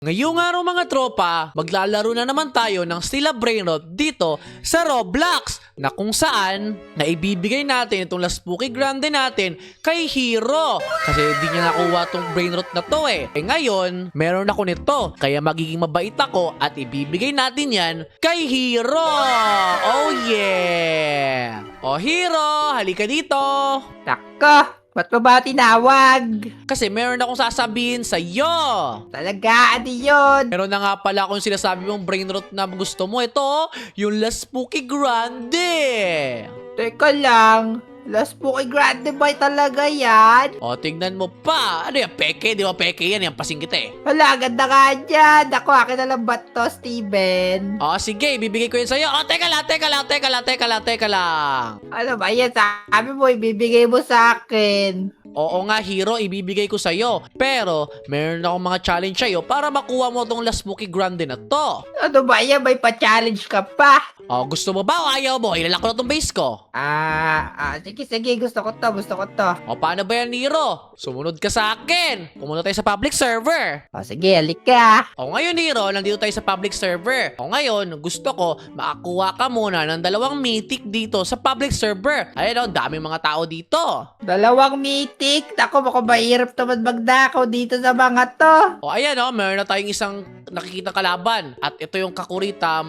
Ngayong araw mga tropa, maglalaro na naman tayo ng Stila Brainrot dito sa Roblox na kung saan naibibigay natin itong Las Spooky Grande natin kay Hero. Kasi di niya nakuha tong Brainrot na to eh. Ngayon, meron ako nito. Kaya magiging mabait ako at ibibigay natin yan kay Hero. Oh yeah! Oh Hero, halika dito. Nako, ba't mo ba tinawag? Kasi meron akong sasabihin sa iyo. Talaga, ano yun? Meron na nga pala kung sinasabi mong brainrot na gusto mo. Ito, yung Las Spooky Grande. Teka lang, Las Spooky Grande ba talaga yan? O, tingnan mo pa. Ano yan, peke? Di ba peke yan? Yan, pasing kita eh. Wala, ganda nga dyan. Ako, akin na lang ba to, Steven? O, sige, bibigay ko yun sa'yo. O, teka lang. Ano ba yan? Sabi mo, ibibigay mo sa akin. Oo nga, Hero, ibibigay ko sa'yo. Pero, meron akong mga challenge sa'yo para makuha mo tong Las Spooky Grande na to. Ano ba yan? May pa-challenge ka pa? O, gusto mo ba o ayaw mo? Ilalak ko na tong base ko. Sige, gusto ko to. O, paano ba yan, Hero? Sumunod ka sa akin. Pumunta tayo sa public server. O, sige, halika. O ngayon, Hero, nandito tayo sa public server. O ngayon, gusto ko makakuha ka muna ng 2 mythic dito sa public server. Ayun o, daming mga tao dito. 2 mythic. Ako, baka mahirap naman magdakaw dito sa mga to. O ayan o, meron na tayong isang nakikita kalaban. At ito yung Kakurita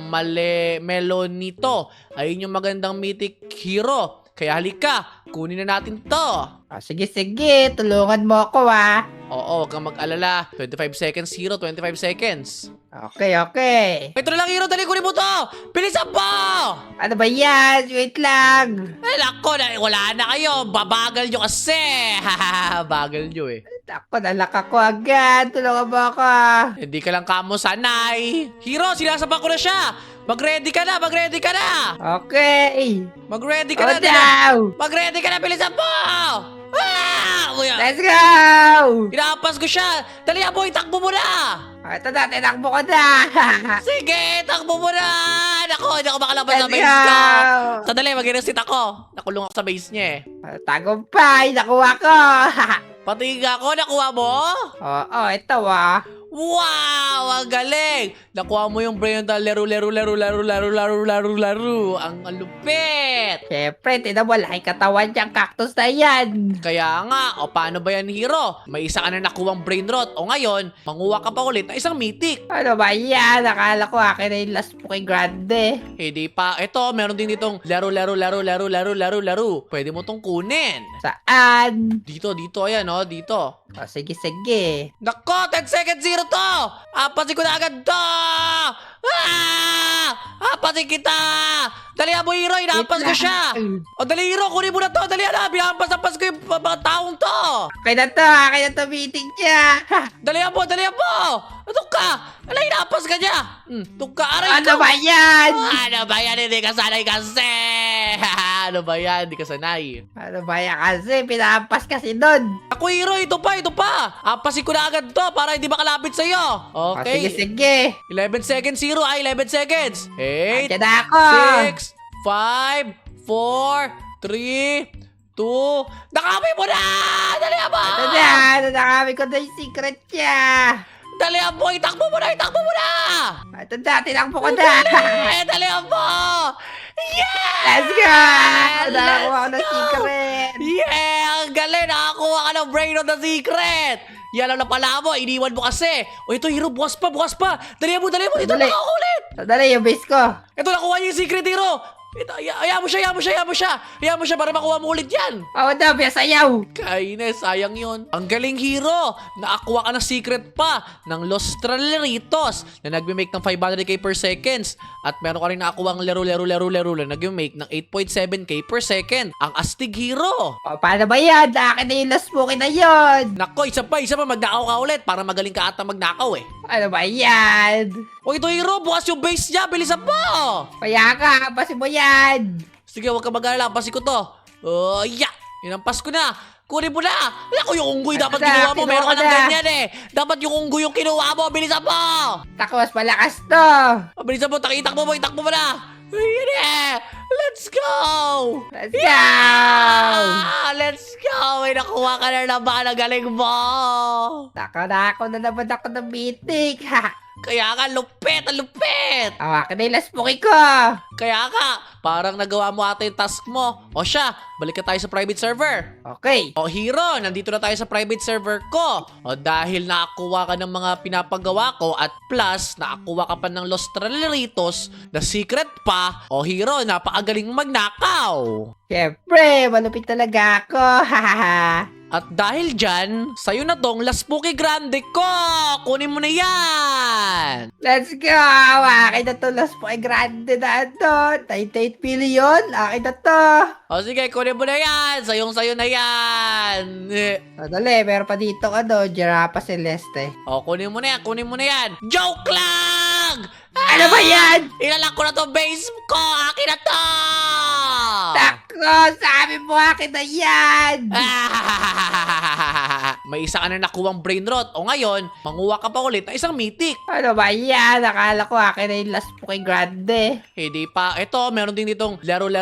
Melonito. Ayun yung magandang mythic hero. Kaya halika, kunin na natin to. Sige, tulungan mo ako Oo, huwag kang mag-alala. 25 seconds, Hero. 25 seconds. Okay. Ito na lang, Hero. Dali, kunin mo to. Bilisan po! Ano ba yan? Wait lang. Ay, lako, wala na kayo. Babagal nyo kasi. Bagal nyo eh. Ako, nalak ako agad. Tulungan mo ako. Hindi ka lang kamo sanay. Hero, sinasaban ko na siya. Mag-ready ka na. Okay. Mag-ready ka Oh, na. daw. Mag-ready ka na, bilisan mo! Ah! Uy, Let's go! inaampas ko siya. Dali, boy, takbo mo na. Ito na, tinakbo ko na. Sige, takbo mo na. Naku, hindi ako makalabas sa Let's base ko. go! Sandali, mag-reset ako. Nakulong ako sa base niya eh. Tagumpay, nakuha ko. Patiga ako, nakuha mo? Oo, ito Wow! Ang galing! Nakuha mo yung brain na laro. Ang lupit! Siyempre, tinan mo, laki katawan niyang cactus na yan. Kaya nga, o paano ba yan, Hero? May isa ka na nakuwang brain rot. O ngayon, manguha ka pa ulit ng isang mythic. Ano ba yan? Nakala ko akin na yung Las Spooky Grande. Hindi pa. Ito, meron din ditong laro. Pwede mo tong kunin. Saan? Dito, ayan o, dito. Sige. Nako, 10 seconds, Hero to! Apasin ko na agad to! Apasin kita! Dali mo, Hero, inaampas ko siya! O, dali, Hero, kunin mo na to! Dali, binaampas ko yung mga taong to! Akin na to meeting niya. Dali mo! Ito ka! Ala, inaampas ka niya! Ito ka, aray Ano ko! ba yan? Ano ba yan? Hindi ka sanay kasi! Ano ba yan? Hindi ka sanay. Ano ba yan kasi? Pinahampas kasi doon. Ako, Hero, ito pa! Apasin ko na agad to para hindi makalapit sa'yo. Okay. Sige. 11 seconds, Hero. 11 seconds. 8, Andiyan na ako. 6, 5, 4, 3, 2. Nakapay mo na! Dali mo! Ito na. Nakami ko na yung secret niya. Dali mo! Itakbo mo na! Ito na. Tinakbo ko na. Dali mo! Yeah! Let's go. Nakakuha ko ng secret. Yeah! Ang galing! Nakakuha ka ng brain on the secret! Yan lang na pala mo. Iniwan mo kasi. O ito, Hero. Bukas pa. Dali mo. Ito Dali. na ako ulit. Dali yung base ko. Ito, nakuha niya yung secret, Hero. Ito, hayaan mo siya para makuha mo ulit yan. Na, sayaw. Kainis, sayang yun. Ang galing, Hero. Nakakuha ka ng secret pa ng Los Traleritos na nagme-make ng 500k per seconds. At meron ka rin nakakuha ng laro na nagme-make ng 8.7k per second. Ang astig, Hero. Paano ba yan? Akin na yung Las Spooky na yun. Nako, isa pa, magnakaw ka ulit para magaling ka ata magnakaw eh. Ano ba yan? O ito, Hero, bukas yung base niya. Bilisan mo. Kaya ka, pasin mo yan. Sige, huwag ka mag-alala. Pasin ko to. Yeah! Inampas ko na. Kunin mo na. Ako yung unggoy dapat kinuha mo. Meron ka ng ganyan eh. Dapat yung unggoy yung kinuha mo. Bilisan mo. Tako, mas malakas to. Bilisan mo. Itakbo mo na. Ayun eh! Let's go! Let's go! Let's go! May nakuha ka na naman. Ang galing mo! Nakanako na naman ako ng meeting. Ha! Kaya ka, lupit! Ang lupit! Awakin na yung last Poke ko. Kaya ka, parang nagawa mo ata yung task mo. O siya, balik ka tayo sa private server. Okay. O Hero, nandito na tayo sa private server ko. O dahil nakakuha ka ng mga pinapagawa ko at plus nakakuha ka pa ng Los Traleritos na secret pa. O Hero, napakagaling magnakaw. Siyempre, malupit talaga ako. Hahaha. At dahil dyan, sa'yo na tong Las Poke Grande ko. Kunin mo na yan. Let's go! Akin na to, last Poke Grande na ito. 98 billion. Akin na to. O sige, kunin mo na yan. Sayong-sayo na yan. Dali, meron pa dito Giraffe Celeste. O, kunin mo na yan, kunin mo na yan. Joke lang! Ano ba yan? Ilalak ko na to base ko. Akin na to! Tako, sabi mo akin na yan. May isa ka na nakuwang brain rot. O ngayon, manguha ka pa ulit ng isang mythic. Ano ba yan? Akala ko akin na yung last Poke Grande. Hindi pa. Ito, meron din ditong laro.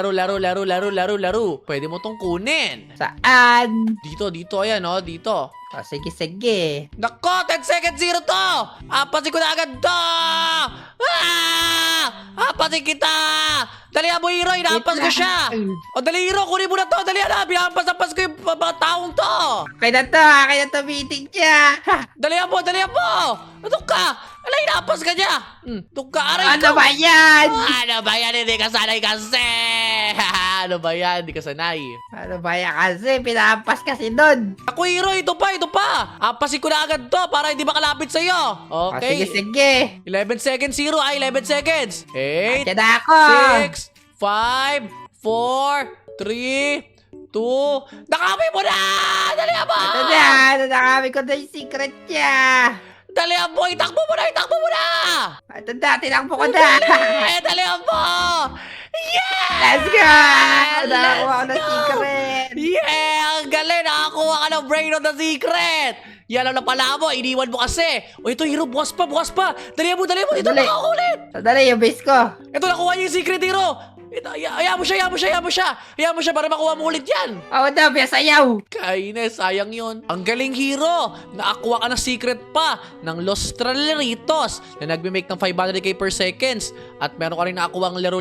Pwede mo tong kunin. Saan? Dito, ayan o, dito. O, sige. Nako, 10 seconds zero to! Apasin ko na agad to! Apasin kita! Dali mo, Hero, inaampas ko siya! O, dali, Hero, kunin mo na to! Dali na, pinaampas-ampas ko yung mga taong to! Akin na to meeting niya. Dali mo! Ano ka? Ala, inaampas ka niya! Tuk ka, aray Ano ba yan? Ano ba yan? Hindi ka sanay kasi! Ano ba yan? Hindi ka sanay. Ano ba yan kasi? Pinahampas kasi nun. Ako, Hero, ito pa! Apasin ko na agad to para hindi makalapit sa'yo. O, Okay. sige. 11 seconds, Hero. 11 seconds. 8, Akin na ako. 6, 5, 4, 3, 2. Nakami mo na! Dali mo! Ito na, nakami ko na yung secret niya. Dali mo! Itakbo mo na! Ito na, tinakbo ko na. Dali mo! Yeah! Let's go! Nakakuha ko Let's ng go! secret. Yeah! Ang galing! Nakakuha ka ng brain of the secret! Yan ang napala mo. Iniwan mo kasi. O ito, Hero. Bukas pa. Dali mo. Ito, Dali. nakaulit. Sandali, yung base ko. Ito, nakuha niya yung secret, Hero. Ito, hayaan mo siya. Hayaan mo siya para makuha mo ulit yan. Oh, na, sayaw. Kainis, sayang yun. Ang galing, Hero. Nakakuha ka ng secret pa ng Los Traleritos na nagme-make ng 500k per seconds. At meron ka rin nakakuha ng laro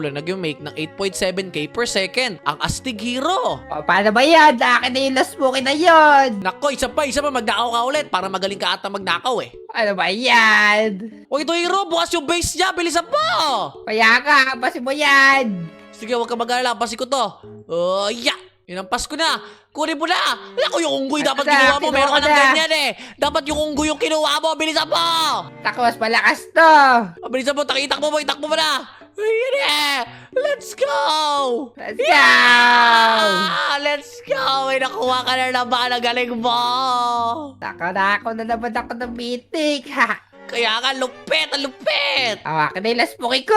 na nagme-make ng 8.7k per second. Ang astig, Hero. O, paano ba yan? Akin na yung last Poke na yun. Nako, isa pa, magnakaw ka ulit para magaling ka ata magnakaw eh. Ano ba yan? O ito, Hero, bukas yung base niya. Bilisan mo. Kaya ka, kapasin mo yan. Sige, huwag ka mag-alala. Pasin ko to. Yeah! Inampas ko na. Kunin mo na. Ako yung unggoy dapat kinuha mo. Meron ka ng ganyan eh. Dapat yung unggoy yung kinuha mo. Bilisan mo. Tako, mas malakas to. Bilisan mo. Itakbo mo na. Ayan eh. Let's go. Let's go. Let's go. May nakuha ka na naman. Ang galing mo. Ako na naman ako ng meeting. Ha! Kaya ka, lupit. Awakin na yung last Poke ko.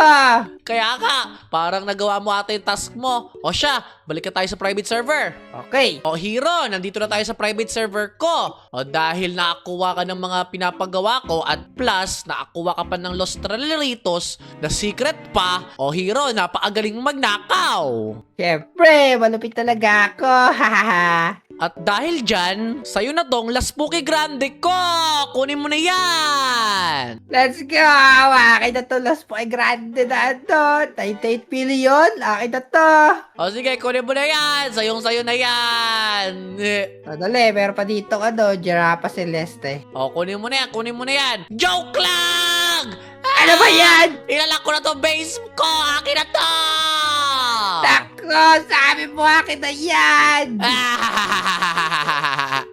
Kaya ka, parang nagawa mo ata yung task mo. O siya, balik ka tayo sa private server. Okay. O Hero, nandito na tayo sa private server ko. O dahil nakakuha ka ng mga pinapagawa ko at plus nakakuha ka pa ng Los Traleritos na secret pa. O Hero, napakagaling magnakaw. Siyempre, malupit talaga ako. Hahaha. At dahil dyan, sa'yo na tong Las Poke Grande ko. Kunin mo na yan. Let's go! Akin na to, last Poke Grande na ito. 98 billion. Akin na to. O sige, kunin mo na yan. Sayong-sayo na yan. Dali, meron pa dito Giraffe Celeste. O, kunin mo na yan. Joke lang! Ano ba yan? Ilalak ko na to base ko. Akin na to! Tako, sabi mo akin na yan.